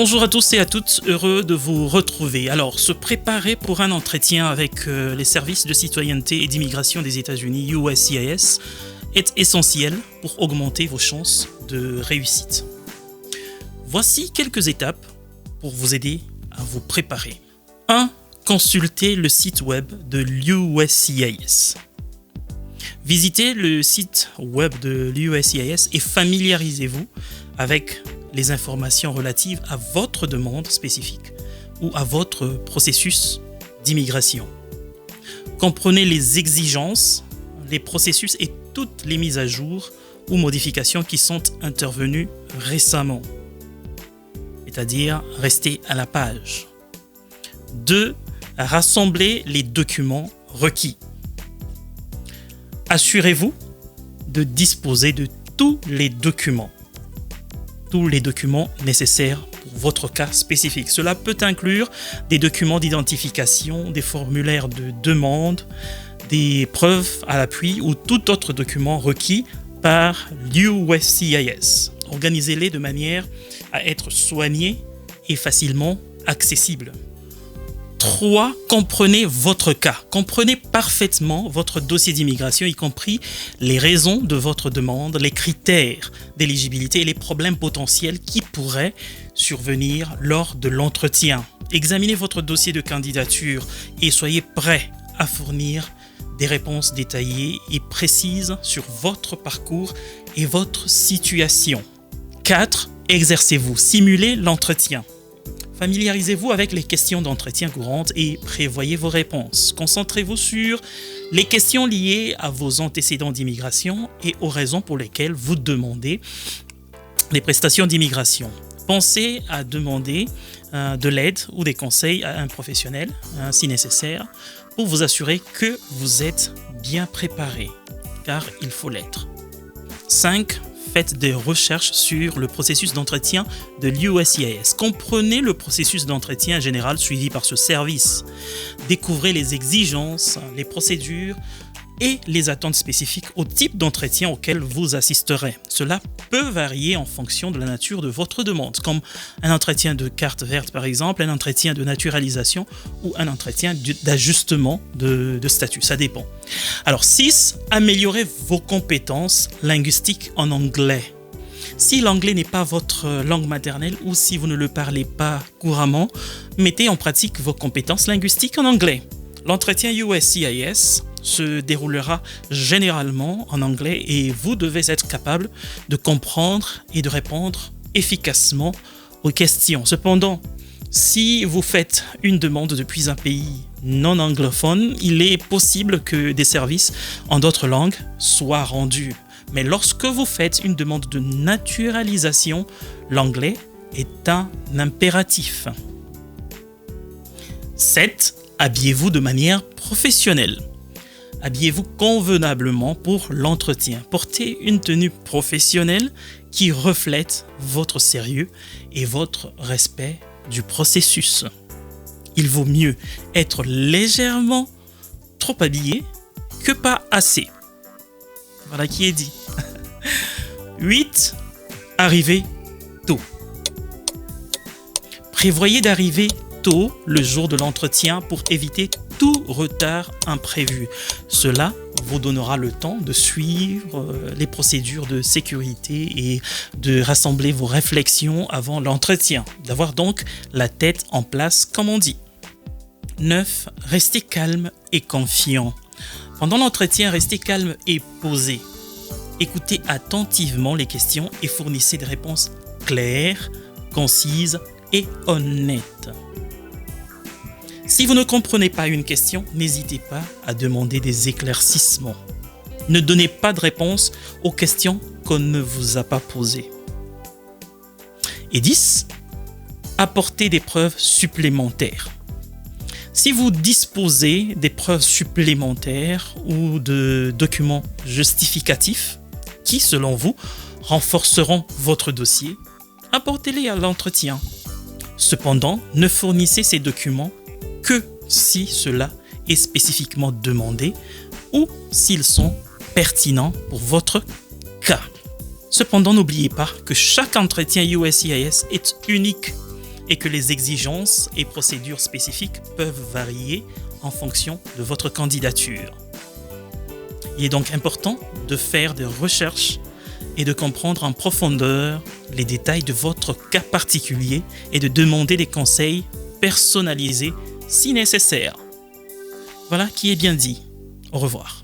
Bonjour à tous et à toutes, heureux de vous retrouver. Alors, se préparer pour un entretien avec les services de citoyenneté et d'immigration des États-Unis, USCIS, est essentiel pour augmenter vos chances de réussite. Voici quelques étapes pour vous aider à vous préparer. 1. Consultez le site web de l'USCIS. Visitez le site web de l'USCIS et familiarisez-vous avec les informations relatives à votre demande spécifique ou à votre processus d'immigration. Comprenez les exigences, les processus et toutes les mises à jour ou modifications qui sont intervenues récemment. C'est-à-dire, restez à la page. 2. Rassemblez les documents requis. Assurez-vous de disposer de tous les documents nécessaires pour votre cas spécifique. Cela peut inclure des documents d'identification, des formulaires de demande, des preuves à l'appui ou tout autre document requis par l'USCIS. Organisez-les de manière à être soignés et facilement accessibles. 3. Comprenez votre cas. Comprenez parfaitement votre dossier d'immigration, y compris les raisons de votre demande, les critères d'éligibilité et les problèmes potentiels qui pourraient survenir lors de l'entretien. Examinez votre dossier de candidature et soyez prêt à fournir des réponses détaillées et précises sur votre parcours et votre situation. 4. Exercez-vous. Simulez l'entretien. Familiarisez-vous avec les questions d'entretien courantes et prévoyez vos réponses. Concentrez-vous sur les questions liées à vos antécédents d'immigration et aux raisons pour lesquelles vous demandez des prestations d'immigration. Pensez à demander de l'aide ou des conseils à un professionnel, si nécessaire, pour vous assurer que vous êtes bien préparé, car il faut l'être. 5. Faites des recherches sur le processus d'entretien de l'USCIS. Comprenez le processus d'entretien général suivi par ce service. Découvrez les exigences, les procédures et les attentes spécifiques au type d'entretien auquel vous assisterez. Cela peut varier en fonction de la nature de votre demande, comme un entretien de carte verte par exemple, un entretien de naturalisation ou un entretien d'ajustement de statut, ça dépend. Alors 6, améliorez vos compétences linguistiques en anglais. Si l'anglais n'est pas votre langue maternelle ou si vous ne le parlez pas couramment, mettez en pratique vos compétences linguistiques en anglais. L'entretien USCIS se déroulera généralement en anglais et vous devez être capable de comprendre et de répondre efficacement aux questions. Cependant, si vous faites une demande depuis un pays non anglophone, il est possible que des services en d'autres langues soient rendus. Mais lorsque vous faites une demande de naturalisation, l'anglais est un impératif. 7. Habillez-vous de manière professionnelle. Habillez-vous convenablement pour l'entretien. Portez une tenue professionnelle qui reflète votre sérieux et votre respect du processus. Il vaut mieux être légèrement trop habillé que pas assez. Voilà qui est dit. 8. Arrivez tôt. Prévoyez d'arriver tôt le jour de l'entretien pour éviter tout retard imprévu. Cela vous donnera le temps de suivre les procédures de sécurité et de rassembler vos réflexions avant l'entretien, d'avoir donc la tête en place comme on dit. 9. Restez calme et confiant. Pendant l'entretien, restez calme et posé. Écoutez attentivement les questions et fournissez des réponses claires, concises et honnêtes. Si vous ne comprenez pas une question, n'hésitez pas à demander des éclaircissements. Ne donnez pas de réponse aux questions qu'on ne vous a pas posées. Et 10. Apportez des preuves supplémentaires. Si vous disposez des preuves supplémentaires ou de documents justificatifs qui, selon vous, renforceront votre dossier, apportez-les à l'entretien. Cependant, ne fournissez ces documents que si cela est spécifiquement demandé ou s'ils sont pertinents pour votre cas. Cependant, n'oubliez pas que chaque entretien USCIS est unique. et que les exigences et procédures spécifiques peuvent varier en fonction de votre candidature. Il est donc important de faire des recherches et de comprendre en profondeur les détails de votre cas particulier et de demander des conseils personnalisés si nécessaire. Voilà qui est bien dit. Au revoir.